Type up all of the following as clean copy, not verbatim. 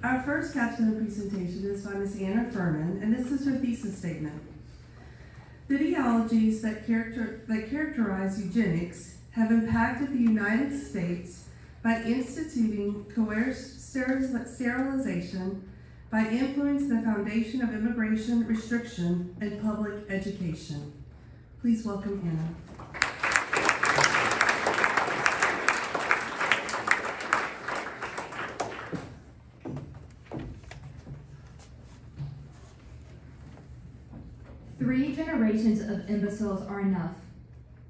Our first capstone presentation is by Ms. Anna Firmin, and this is her thesis statement. The ideologies that characterize eugenics have impacted the United States by instituting coerced sterilization, by influencing the foundation of immigration restriction and public education. Please welcome Anna. Three generations of imbeciles are enough.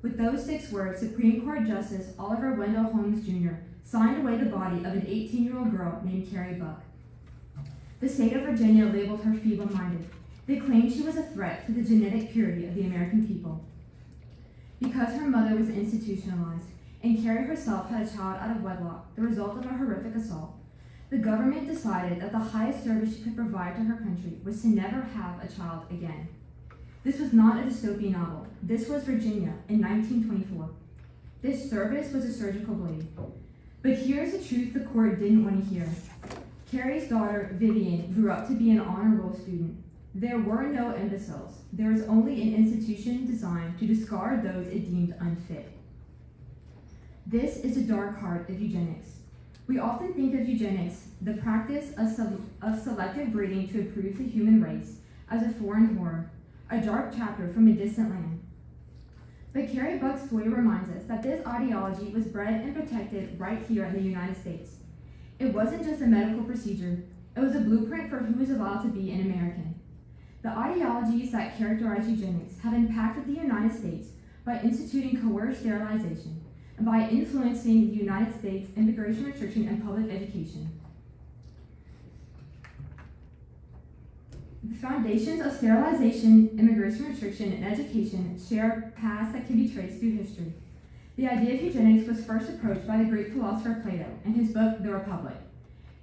With those 6 words, Supreme Court Justice Oliver Wendell Holmes Jr. signed away the body of an 18-year-old girl named Carrie Buck. The state of Virginia labeled her feeble-minded. They claimed she was a threat to the genetic purity of the American people. Because her mother was institutionalized and Carrie herself had a child out of wedlock, the result of a horrific assault, the government decided that the highest service she could provide to her country was to never have a child again. This was not a dystopian novel. This was Virginia in 1924. This service was a surgical blade. But here's the truth the court didn't want to hear. Carrie's daughter, Vivian, grew up to be an honor roll student. There were no imbeciles. There was only an institution designed to discard those it deemed unfit. This is the dark heart of eugenics. We often think of eugenics, the practice of selective breeding to improve the human race, as a foreign horror, a dark chapter from a distant land. But Carrie Buck's story reminds us that this ideology was bred and protected right here in the United States. It wasn't just a medical procedure, it was a blueprint for who is allowed to be an American. The ideologies that characterize eugenics have impacted the United States by instituting coerced sterilization and by influencing the United States immigration restriction and public education. The foundations of sterilization, immigration restriction, and education share paths that can be traced through history. The idea of eugenics was first approached by the Greek philosopher Plato in his book, The Republic.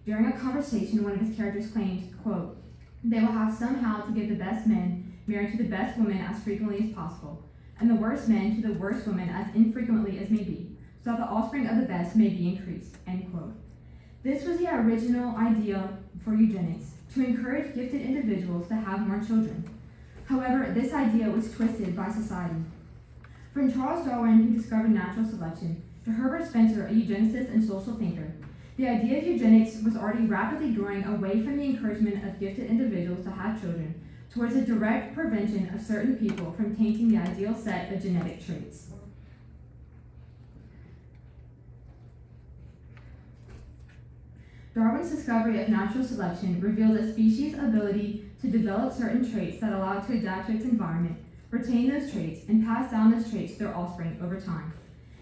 During a conversation, one of his characters claimed, quote, "They will have somehow to give the best men married to the best women as frequently as possible, and the worst men to the worst women as infrequently as may be, so that the offspring of the best may be increased," end quote. This was the original idea for eugenics, to encourage gifted individuals to have more children. However, this idea was twisted by society. From Charles Darwin, who discovered natural selection, to Herbert Spencer, a eugenicist and social thinker, the idea of eugenics was already rapidly growing away from the encouragement of gifted individuals to have children, towards a direct prevention of certain people from tainting the ideal set of genetic traits. Darwin's discovery of natural selection revealed a species' ability to develop certain traits that allow it to adapt to its environment, retain those traits, and pass down those traits to their offspring over time.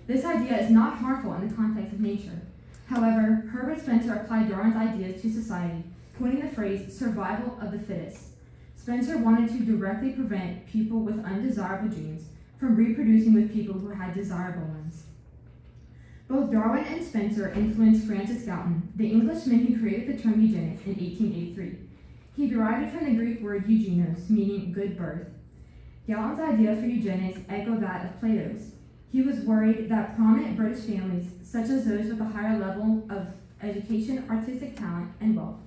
This idea is not harmful in the context of nature. However, Herbert Spencer applied Darwin's ideas to society, coining the phrase survival of the fittest. Spencer wanted to directly prevent people with undesirable genes from reproducing with people who had desirable ones. Both Darwin and Spencer influenced Francis Galton, the Englishman who created the term eugenics in 1883. He derived it from the Greek word eugenos, meaning good birth. Galton's idea for eugenics echoed that of Plato's. He was worried that prominent British families, such as those with a higher level of education, artistic talent, and wealth,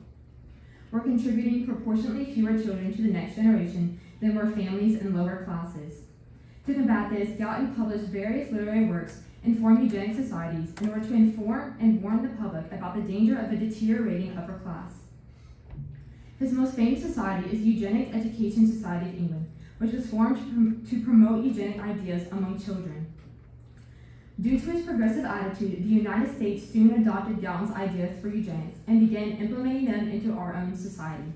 were contributing proportionately fewer children to the next generation than were families in lower classes. To combat this, Galton published various literary works and formed eugenic societies in order to inform and warn the public about the danger of a deteriorating upper class. His most famous society is the Eugenic Education Society of England, which was formed to promote eugenic ideas among children. Due to his progressive attitude, the United States soon adopted Galton's ideas for eugenics and began implementing them into our own society.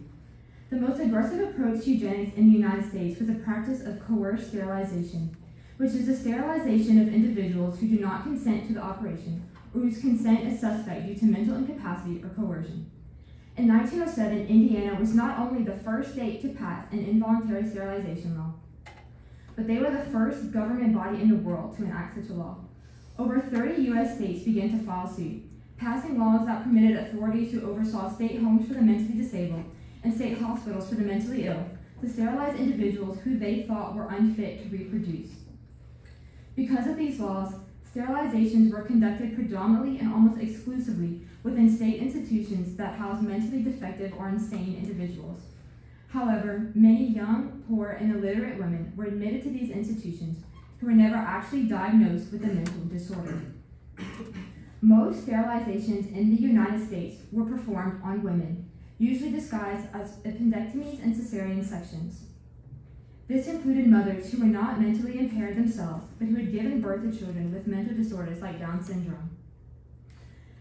The most aggressive approach to eugenics in the United States was the practice of coerced sterilization, which is the sterilization of individuals who do not consent to the operation or whose consent is suspect due to mental incapacity or coercion. In 1907, Indiana was not only the first state to pass an involuntary sterilization law, but they were the first government body in the world to enact such a law. Over 30 U.S. states began to file suit, passing laws that permitted authorities who oversaw state homes for the mentally disabled and state hospitals for the mentally ill to sterilize individuals who they thought were unfit to reproduce. Because of these laws, sterilizations were conducted predominantly and almost exclusively within state institutions that housed mentally defective or insane individuals. However, many young, poor, and illiterate women were admitted to these institutions who were never actually diagnosed with a mental disorder. Most sterilizations in the United States were performed on women, usually disguised as appendectomies and cesarean sections. This included mothers who were not mentally impaired themselves, but who had given birth to children with mental disorders like Down syndrome.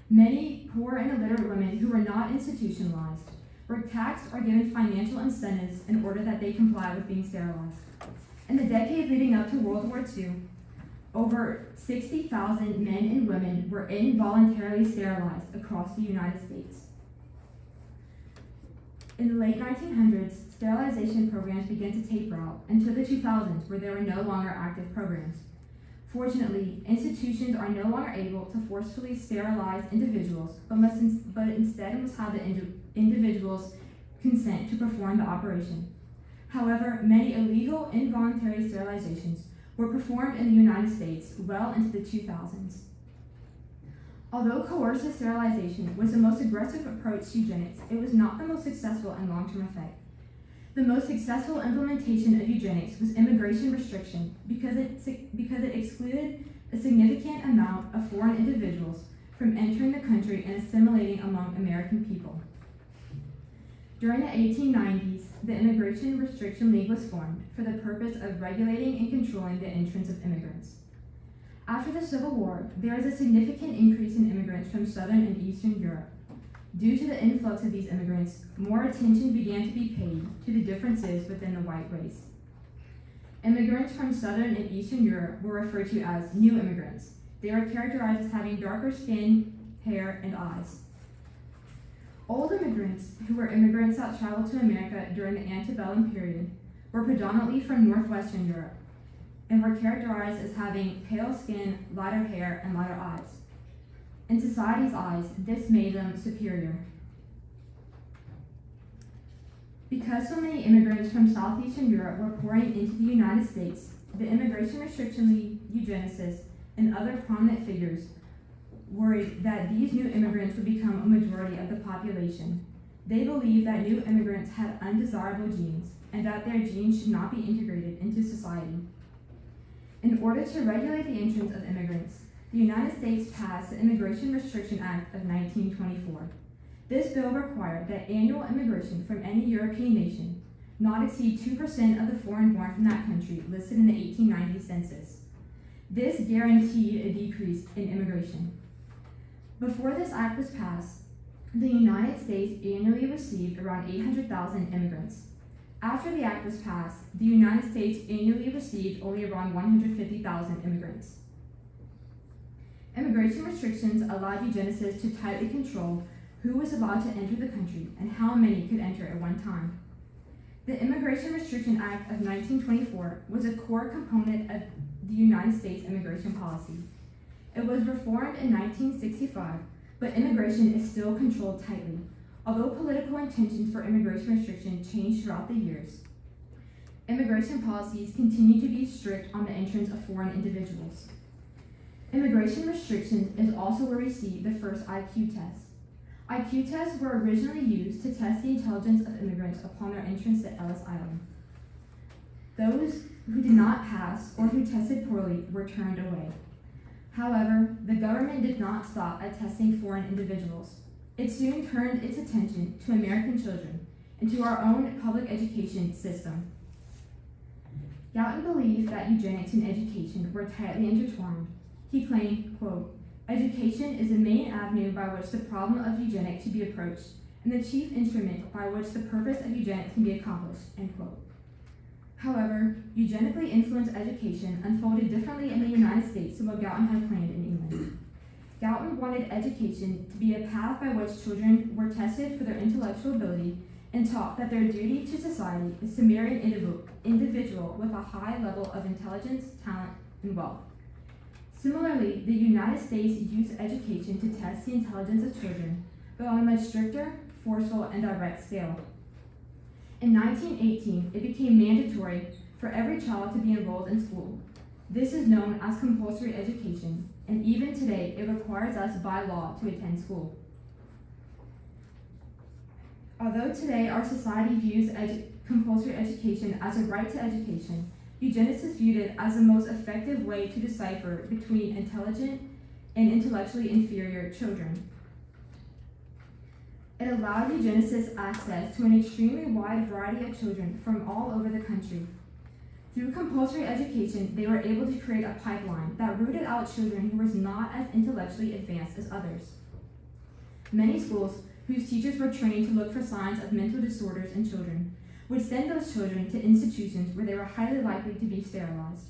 Many poor and illiterate women who were not institutionalized were taxed or given financial incentives in order that they comply with being sterilized. In the decade leading up to World War II, over 60,000 men and women were involuntarily sterilized across the United States. In the late 1900s, sterilization programs began to taper out until the 2000s, where there were no longer active programs. Fortunately, institutions are no longer able to forcefully sterilize individuals, but instead must have the individual's consent to perform the operation. However, many illegal involuntary sterilizations were performed in the United States well into the 2000s. Although coercive sterilization was the most aggressive approach to eugenics, it was not the most successful in long-term effect. The most successful implementation of eugenics was immigration restriction because it excluded a significant amount of foreign individuals from entering the country and assimilating among American people. During the 1890s, the Immigration Restriction League was formed for the purpose of regulating and controlling the entrance of immigrants. After the Civil War, there was a significant increase in immigrants from Southern and Eastern Europe. Due to the influx of these immigrants, more attention began to be paid to the differences within the white race. Immigrants from Southern and Eastern Europe were referred to as new immigrants. They were characterized as having darker skin, hair, and eyes. Old immigrants, who were immigrants that traveled to America during the antebellum period, were predominantly from Northwestern Europe and were characterized as having pale skin, lighter hair, and lighter eyes. In society's eyes, this made them superior. Because so many immigrants from Southeastern Europe were pouring into the United States, the Immigration Restriction League eugenicists and other prominent figures worried that these new immigrants would become a majority of the population. They believed that new immigrants had undesirable genes and that their genes should not be integrated into society. In order to regulate the entrance of immigrants, the United States passed the Immigration Restriction Act of 1924. This bill required that annual immigration from any European nation not exceed 2% of the foreign born from that country listed in the 1890 census. This guaranteed a decrease in immigration. Before this act was passed, the United States annually received around 800,000 immigrants. After the act was passed, the United States annually received only around 150,000 immigrants. Immigration restrictions allowed eugenicists to tightly control who was allowed to enter the country and how many could enter at one time. The Immigration Restriction Act of 1924 was a core component of the United States immigration policy. It was reformed in 1965, but immigration is still controlled tightly, although political intentions for immigration restriction changed throughout the years. Immigration policies continue to be strict on the entrance of foreign individuals. Immigration restriction is also where we see the first IQ tests. IQ tests were originally used to test the intelligence of immigrants upon their entrance to Ellis Island. Those who did not pass or who tested poorly were turned away. However, the government did not stop at testing foreign individuals. It soon turned its attention to American children and to our own public education system. Galton believed that eugenics and education were tightly intertwined. He claimed, quote, "Education is the main avenue by which the problem of eugenics should be approached, and the chief instrument by which the purpose of eugenics can be accomplished," end quote. However, eugenically influenced education unfolded differently in the United States than what Galton had planned in England. Galton wanted education to be a path by which children were tested for their intellectual ability and taught that their duty to society is to marry an individual with a high level of intelligence, talent, and wealth. Similarly, the United States used education to test the intelligence of children, but on a much stricter, forceful, and direct scale. In 1918, it became mandatory for every child to be enrolled in school. This is known as compulsory education, and even today it requires us by law to attend school. Although today our society views compulsory education as a right to education, eugenicists viewed it as the most effective way to decipher between intelligent and intellectually inferior children. It allowed eugenicists access to an extremely wide variety of children from all over the country. Through compulsory education, they were able to create a pipeline that rooted out children who were not as intellectually advanced as others. Many schools, whose teachers were trained to look for signs of mental disorders in children, would send those children to institutions where they were highly likely to be sterilized.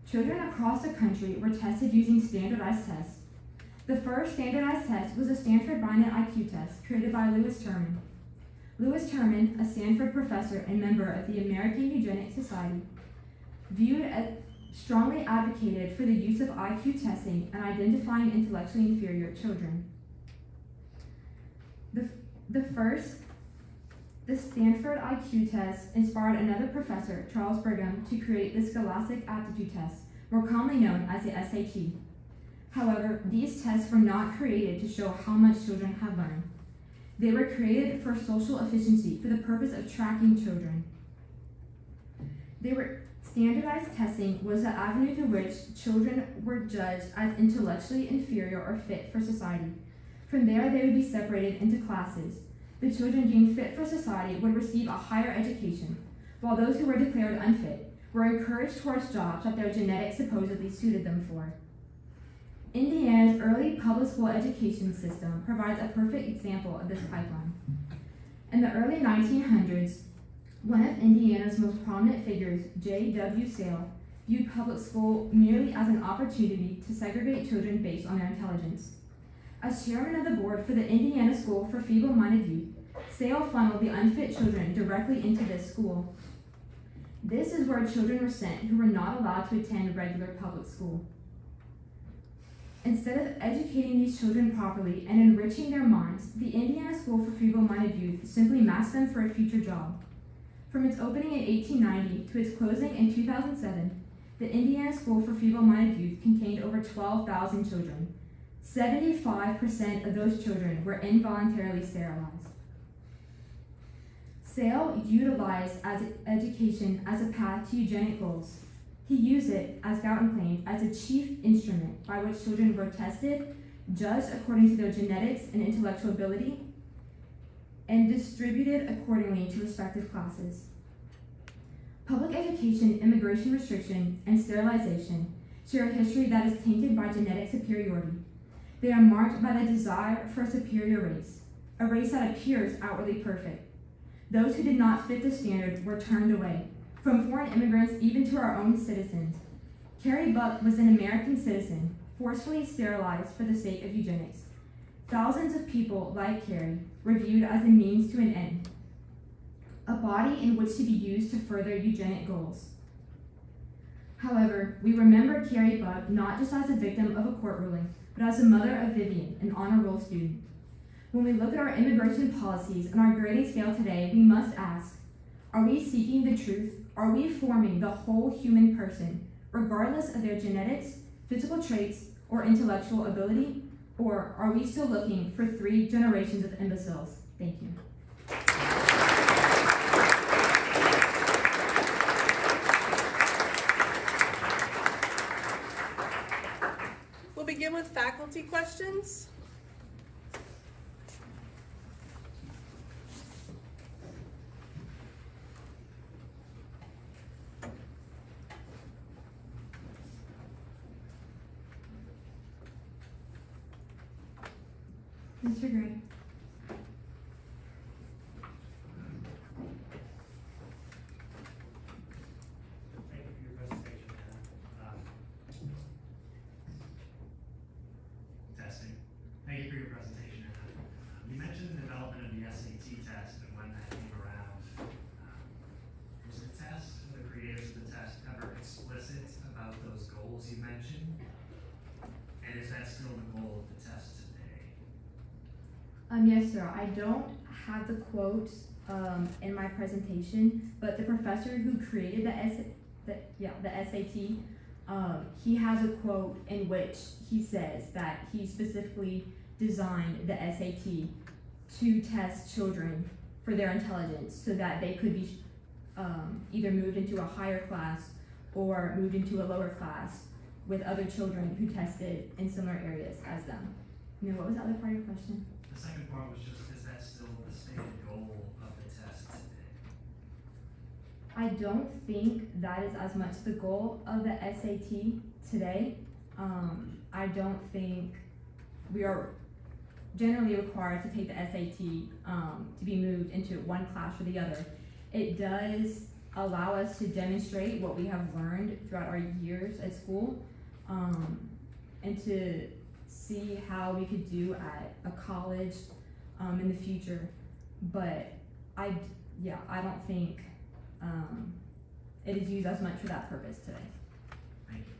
Children across the country were tested using standardized tests. The first standardized test was a Stanford Binet IQ test created by Lewis Terman. Lewis Terman, a Stanford professor and member of the American Eugenics Society, strongly advocated for the use of IQ testing in identifying intellectually inferior children. The Stanford IQ test inspired another professor, Charles Brigham, to create the Scholastic Aptitude Test, more commonly known as the SAT. However, these tests were not created to show how much children had learned. They were created for social efficiency for the purpose of tracking children. Standardized testing was the avenue through which children were judged as intellectually inferior or fit for society. From there, they would be separated into classes. The children deemed fit for society would receive a higher education, while those who were declared unfit were encouraged towards jobs that their genetics supposedly suited them for. Indiana's early public school education system provides a perfect example of this pipeline. In the early 1900s, one of Indiana's most prominent figures, J.W. Sale, viewed public school merely as an opportunity to segregate children based on their intelligence. As chairman of the board for the Indiana School for Feeble-Minded Youth, Sale funneled the unfit children directly into this school. This is where children were sent who were not allowed to attend regular public school. Instead of educating these children properly and enriching their minds, the Indiana School for Feeble-Minded Youth simply masked them for a future job. From its opening in 1890 to its closing in 2007, the Indiana School for Feeble-Minded Youth contained over 12,000 children. 75% of those children were involuntarily sterilized. Sale utilized education as a path to eugenic goals. He used it, as Gouton claimed, as a chief instrument by which children were tested, judged according to their genetics and intellectual ability, and distributed accordingly to respective classes. Public education, immigration restriction, and sterilization share a history that is tainted by genetic superiority. They are marked by the desire for a superior race, a race that appears outwardly perfect. Those who did not fit the standard were turned away, from foreign immigrants even to our own citizens. Carrie Buck was an American citizen, forcefully sterilized for the sake of eugenics. Thousands of people, like Carrie, were viewed as a means to an end, a body in which to be used to further eugenic goals. However, we remember Carrie Buck not just as a victim of a court ruling, but as the mother of Vivian, an honor roll student. When we look at our immigration policies and our grading scale today, we must ask, are we seeking the truth? Are we forming the whole human person, regardless of their genetics, physical traits, or intellectual ability? Or are we still looking for 3 generations of imbeciles? Thank you. We'll begin with faculty questions. Mr. Gray. Thank you for your presentation, Anna. Testing. Thank you for your presentation, Anna. You mentioned the development of the SAT test and when that came around. Was the test, the creators of the test, ever explicit about those goals you mentioned? And is that still the goal of the test today? Yes, sir. I don't have the quotes in my presentation, but the professor who created the SAT he has a quote in which he says that he specifically designed the SAT to test children for their intelligence so that they could be either moved into a higher class or moved into a lower class with other children who tested in similar areas as them. And then what was the other part of your question? The second part was just, is that still the stated goal of the test today? I don't think that is as much the goal of the SAT today. I don't think we are generally required to take the SAT to be moved into one class or the other. It does allow us to demonstrate what we have learned throughout our years at school, and to see how we could do at a college in the future. But I don't think it is used as much for that purpose today. Thank you.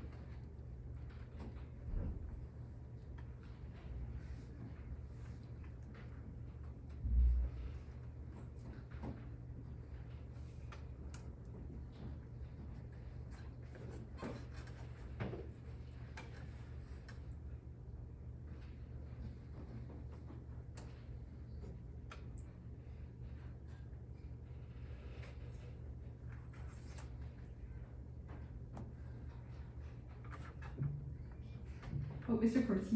Oh, Mr. Cortez.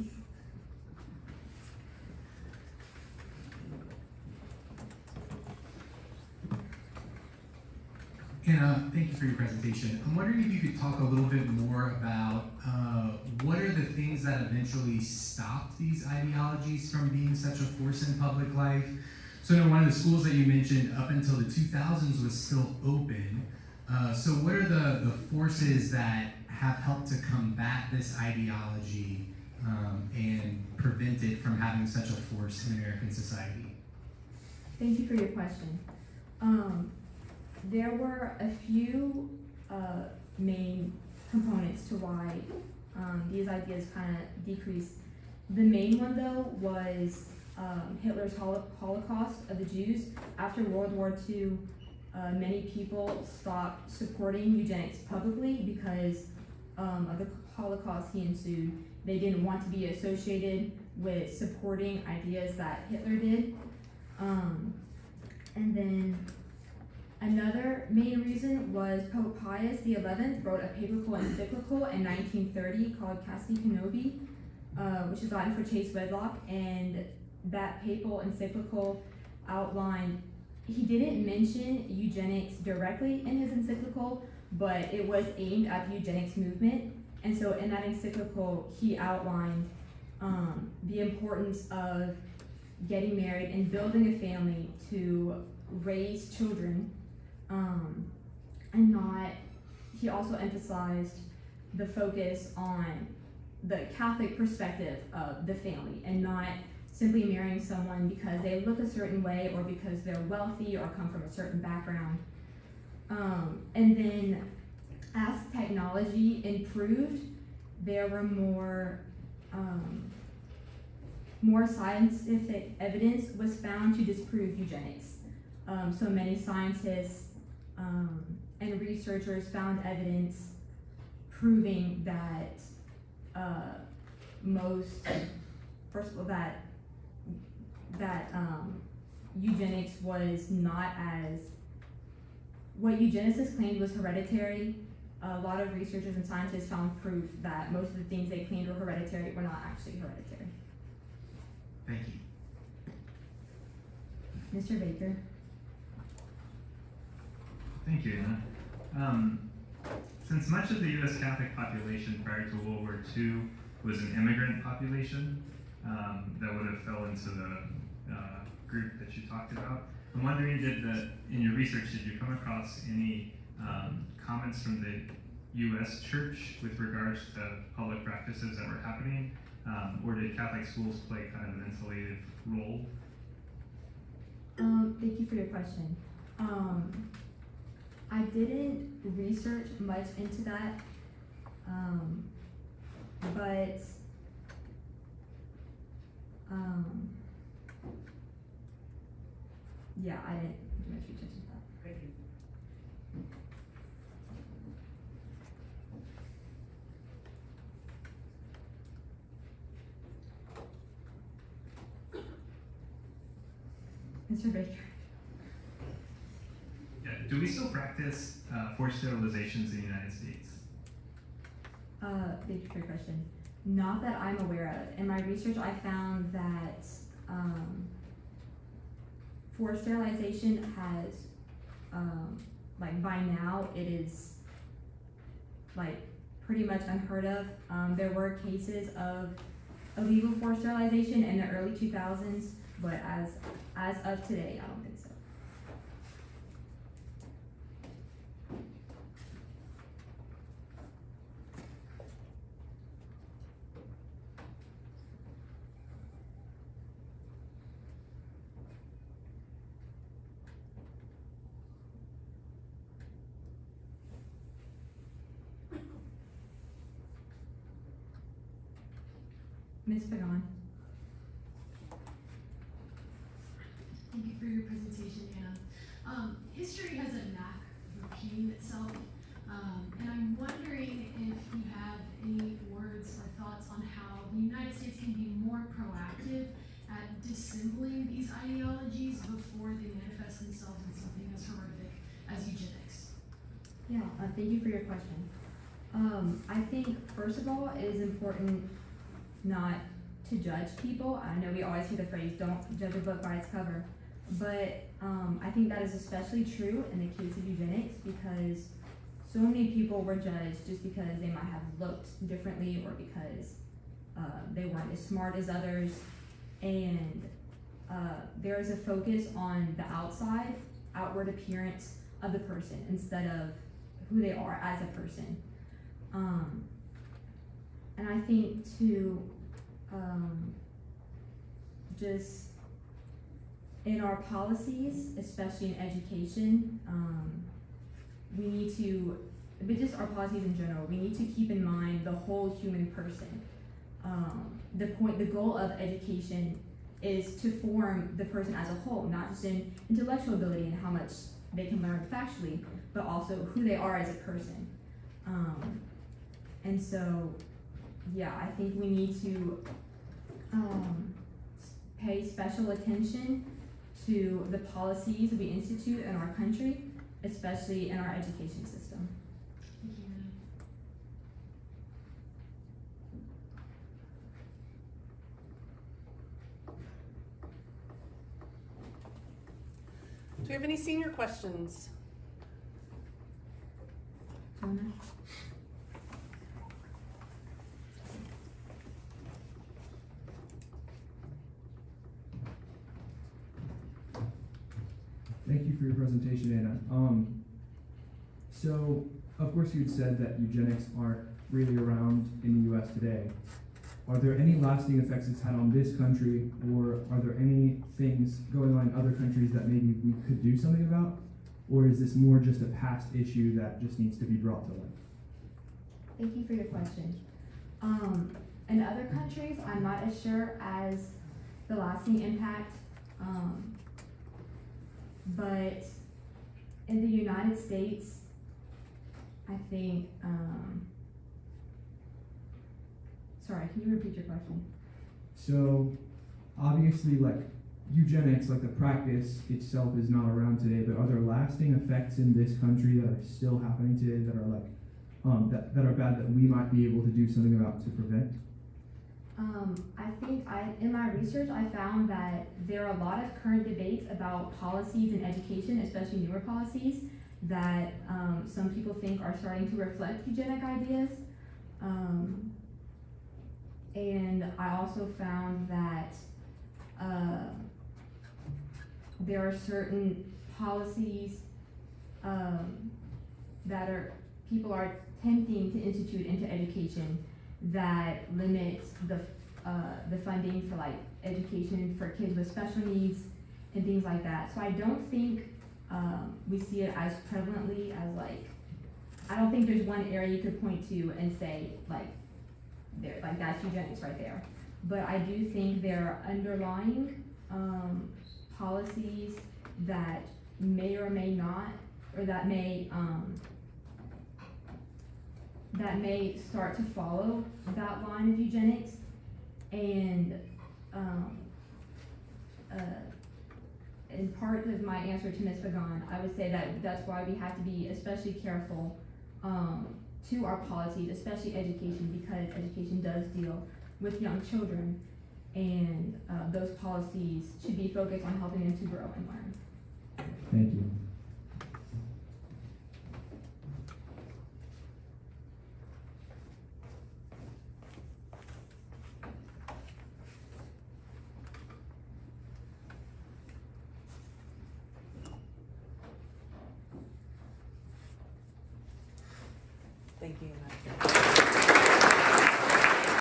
And thank you for your presentation. I'm wondering if you could talk a little bit more about what are the things that eventually stopped these ideologies from being such a force in public life? So I know one of the schools that you mentioned up until the 2000s was still open. So what are the forces that have helped to combat this ideology and prevent it from having such a force in American society? Thank you for your question. There were a few main components to why these ideas kind of decreased. The main one, though, was Hitler's Holocaust of the Jews. After World War II, many people stopped supporting eugenics publicly because of the Holocaust he ensued. They didn't want to be associated with supporting ideas that Hitler did. And then another main reason was Pope Pius XI wrote a papal encyclical in 1930 called Casti Connubii, which is Latin for chaste wedlock, and that papal encyclical outlined, he didn't mention eugenics directly in his encyclical, but it was aimed at the eugenics movement. And so in that encyclical, he outlined the importance of getting married and building a family to raise children, and not, he also emphasized the focus on the Catholic perspective of the family and not simply marrying someone because they look a certain way or because they're wealthy or come from a certain background. And then as technology improved, there were more scientific evidence was found to disprove eugenics. So many scientists and researchers found evidence proving that eugenics was not as, what eugenicists claimed was hereditary. A lot of researchers and scientists found proof that most of the things they claimed were hereditary were not actually hereditary. Thank you. Mr. Baker. Thank you, Anna. Since much of the U.S. Catholic population prior to World War II was an immigrant population that would have fell into the group that you talked about, I'm wondering, in your research, did you come across any comments from the U.S. Church with regards to public practices that were happening, or did Catholic schools play kind of an insulated role? Thank you for your question. I didn't research much into that, but yeah, I didn't do much research into that. Thank you. Mr. Baker. Yeah, do we still practice forced sterilizations in the United States? Thank you for your question. Not that I'm aware of. In my research, I found that forced sterilization has, like by now, it is like pretty much unheard of. There were cases of illegal forced sterilization in the early 2000s, but as of today, I don't think so. Ms. Pagan. Thank you for your presentation, Anna. History has a knack of repeating itself, and I'm wondering if you have any words or thoughts on how the United States can be more proactive at dissembling these ideologies before they manifest themselves in something as horrific as eugenics. Yeah, thank you for your question. I think, first of all, it is important not to judge people. I know we always hear the phrase, don't judge a book by its cover, but I think that is especially true in the case of eugenics because so many people were judged just because they might have looked differently or because they weren't as smart as others, and there is a focus on the outward appearance of the person instead of who they are as a person. And I think to just in our policies, especially in education, we need to, but just our policies in general, we need to keep in mind the whole human person. The goal of education is to form the person as a whole, not just in intellectual ability and how much they can learn factually, but also who they are as a person. And so, yeah, I think we need to pay special attention to the policies we institute in our country, especially in our education system. Thank you, Anna. Do we have any senior questions? Jonah? Thank you for your presentation, Anna. So, of course, you had said that eugenics aren't really around in the U.S. today. Are there any lasting effects it's had on this country, or are there any things going on in other countries that maybe we could do something about? Or is this more just a past issue that just needs to be brought to light? Thank you for your question. In other countries, I'm not as sure as the lasting impact, but in the United States, I think, sorry, can you repeat your question? So, obviously, like, eugenics, like the practice itself is not around today, but are there lasting effects in this country that are still happening today that are like, that are bad that we might be able to do something about to prevent? I think in my research, I found that there are a lot of current debates about policies in education, especially newer policies, that some people think are starting to reflect eugenic ideas. And I also found that there are certain policies that people are attempting to institute into education that limits the funding for like education for kids with special needs and things like that. So I don't think we see it as prevalently as I don't think there's one area you could point to and say that's eugenics right there. But I do think there are underlying policies that may or may not, or that may start to follow that line of eugenics, and in part of my answer to Ms. Pagan, I would say that that's why we have to be especially careful to our policies, especially education, because education does deal with young children, and those policies should be focused on helping them to grow and learn. Thank you. Thank you, Anna.